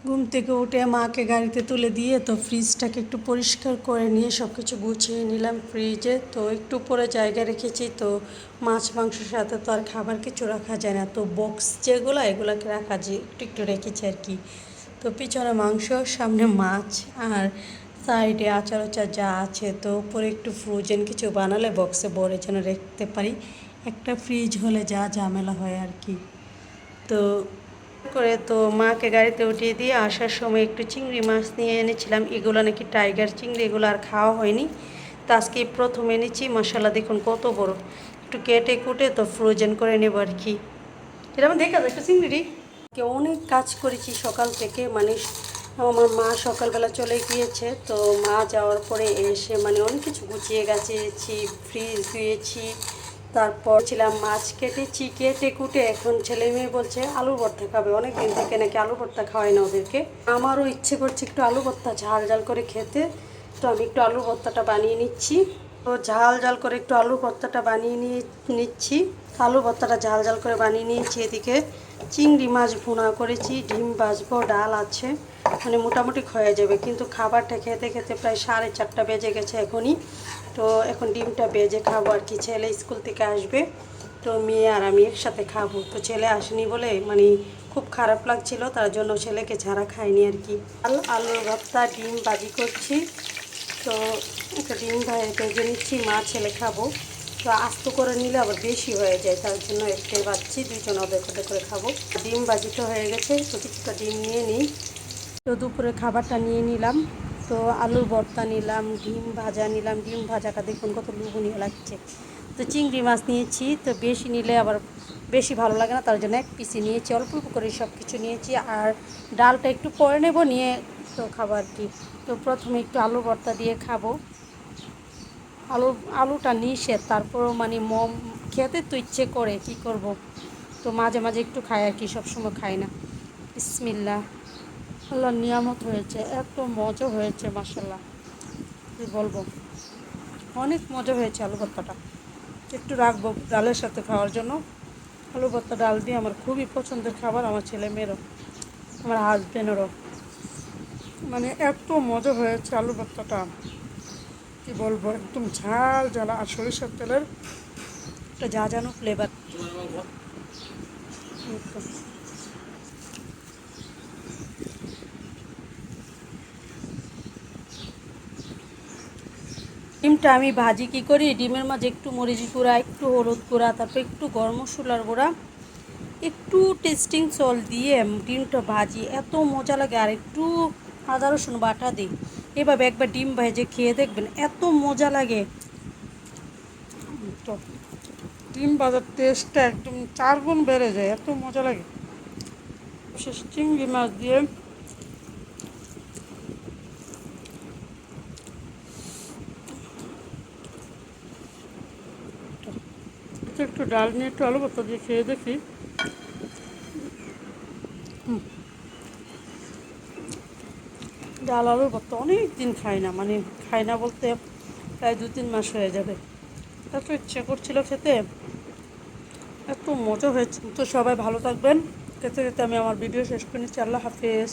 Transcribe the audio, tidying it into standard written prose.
ঘুম থেকে উঠে মাকে গাড়িতে তুলে দিয়ে তো ফ্রিজটাকে একটু পরিষ্কার করে নিয়ে সব কিছু গুছিয়ে নিলাম ফ্রিজে। তো একটু পরে জায়গা রেখেছি, তো মাছ মাংসের সাথে তো আর খাবার কিছু রাখা যায় না, তো বক্স যেগুলো এগুলোকে রাখা যায় একটু একটু রেখেছি আর কি। তো পিছনে মাংস, সামনে মাছ, আর সাইডে আচার আচার যা আছে। তো উপরে একটু ফ্রোজেন কিছু বানালে বক্সে ভরে যেন রাখতে পারি, একটা ফ্রিজ হলে যা ঝামেলা হয় আর কি। তো করে তো মাকে গাড়িতে উঠিয়ে দিয়ে আসার সময় একটু চিংড়ি মাছ নিয়ে এনেছিলাম, এগুলো নাকি টাইগার চিংড়ি, এগুলো আর খাওয়া হয়নি। তো আজকে প্রথম এনেছি, মশালা দেখুন কত বড়, একটু কেটে কুটে তো ফ্রোজেন করে নেব আর কি। এরকম দেখা যায় একটা চিংড়ি। অনেক কাজ করেছি সকাল থেকে, মানে আমার মা সকালবেলা চলে গিয়েছে, তো মা যাওয়ার পরে এসে মানে অনেক কিছু গুছিয়ে গেছেছি, ফ্রিজ ধুয়েছি, তারপর ছিলাম মাছ কেটেছি, কেটে কুটে এখন ছেলে মেয়ে বলছে আলু ভর্তা খাবে, অনেক দিন থেকে নাকি আলু ভর্তা খাওয়াই না ওদেরকে। আমারও ইচ্ছে করছে একটু আলু ভর্তা ঝাল ঝাল করে খেতে, তো আমি একটু আলু ভর্তাটা বানিয়ে নিচ্ছি। তো ঝাল ঝাল করে একটু আলু ভর্তাটা বানিয়ে নিচ্ছি। আলু ভর্তাটা ঝাল ঝাল করে বানিয়ে নিয়েছি। এদিকে চিংড়ি মাছ ভুনা করেছি, ডিম ভাজবো, ডাল আছে, মানে মোটামুটি হয়ে যাবে। কিন্তু খাবারটা খেতে খেতে প্রায় 4:30 বেজে গেছে এখনই। তো এখন ডিমটা ভেজে খাবো আর কি। ছেলে স্কুল থেকে আসবে, তো মেয়ে আর আমি একসাথে খাবো। তো ছেলে আসেনি বলে মানে খুব খারাপ লাগছিল, তার জন্য ছেলেকে ছাড়া খাইনি আর কি। আলুর ভর্তা ডিম ভাজি করছি, তো একটা ডিম ভেজে নিচ্ছি, মা ছেলে খাবো। তো আস্ত করে নিলে আবার বেশি হয়ে যায়, তার জন্য একটাই ভাজছি, দুইজন অর্ধেক অর্ধেক করে খাবো। ডিম ভাজিটা হয়ে গেছে, তো কিছুটা ডিম নিয়ে নিই। তো দুপুরে খাবারটা নিয়ে নিলাম, তো আলুর ভর্তা নিলাম, ডিম ভাজা নিলাম। ডিম ভাজাটা দেখুন কত লোভনীয় লাগছে। তো চিংড়ি মাছ নিয়েছি, তো বেশি নিলে আবার বেশি ভালো লাগে না, তার জন্য এক পিসি নিয়েছি, অল্প অল্প করে সব কিছু নিয়েছি। আর ডালটা একটু পরে নেব, নিয়ে তো খাবো আর কি। তো প্রথমে একটু আলু ভর্তা দিয়ে খাবো। আলুটা নিষেধ, তারপরও মানে খেতে তো ইচ্ছে করে, কি করব। তো মাঝে মাঝে একটু খাই আর কি, সবসময় খাই না। বিসমিল্লাহ। আল্লাহর নিয়ামত হয়েছে, এত মজা হয়েছে মাশাল্লাহ, কী বলবো, অনেক মজা হয়েছে আলু ভর্তাটা। একটু রাখবো ডালের সাথে খাওয়ার জন্য। আলু ভর্তা ডাল দিয়ে আমার খুবই পছন্দের খাবার, আমার ছেলে মেয়েরও, আমার হাজব্যান্ডেরও। মানে এত মজা হয়েছে আলু ভর্তাটা, কী বলবো, একদম ঝাল ঝাল আর সরিষার তেলের একটা যা জানো ফ্লেভার। ডিমটা আমি ভাজি কী করি, ডিমের মাঝে একটু মরিচ গুঁড়া, একটু হলুদ গুঁড়া, তারপর একটু গরম মশলার গুঁড়া, একটু টেস্টিং সল্ট দিয়ে ডিমটা ভাজি, এত মজা লাগে। আর একটু আদা রসুন বাটা দিই। এভাবে একবার ডিম ভেজে খেয়ে দেখবেন, এত মজা লাগে। তো ডিম ভাজার টেস্টটা একদম 4 গুণ বেড়ে যায়, এত মজা লাগে। বিশেষ চিংড়ি মাছ দিয়ে একটু ডাল নিয়ে একটু আলু ভর্তা দিয়ে খেয়ে দেখি। ডাল আলুর ভর্তা অনেক দিন খাই না, মানে খাই না বলতে প্রায় 2-3 মাস হয়ে যাবে। এত ইচ্ছে করছিল খেতে, এত মজা হয়েছে। তো সবাই ভালো থাকবেন। খেতে খেতে আমি আমার ভিডিও শেষ করে নিচ্ছি। আল্লাহ হাফেজ।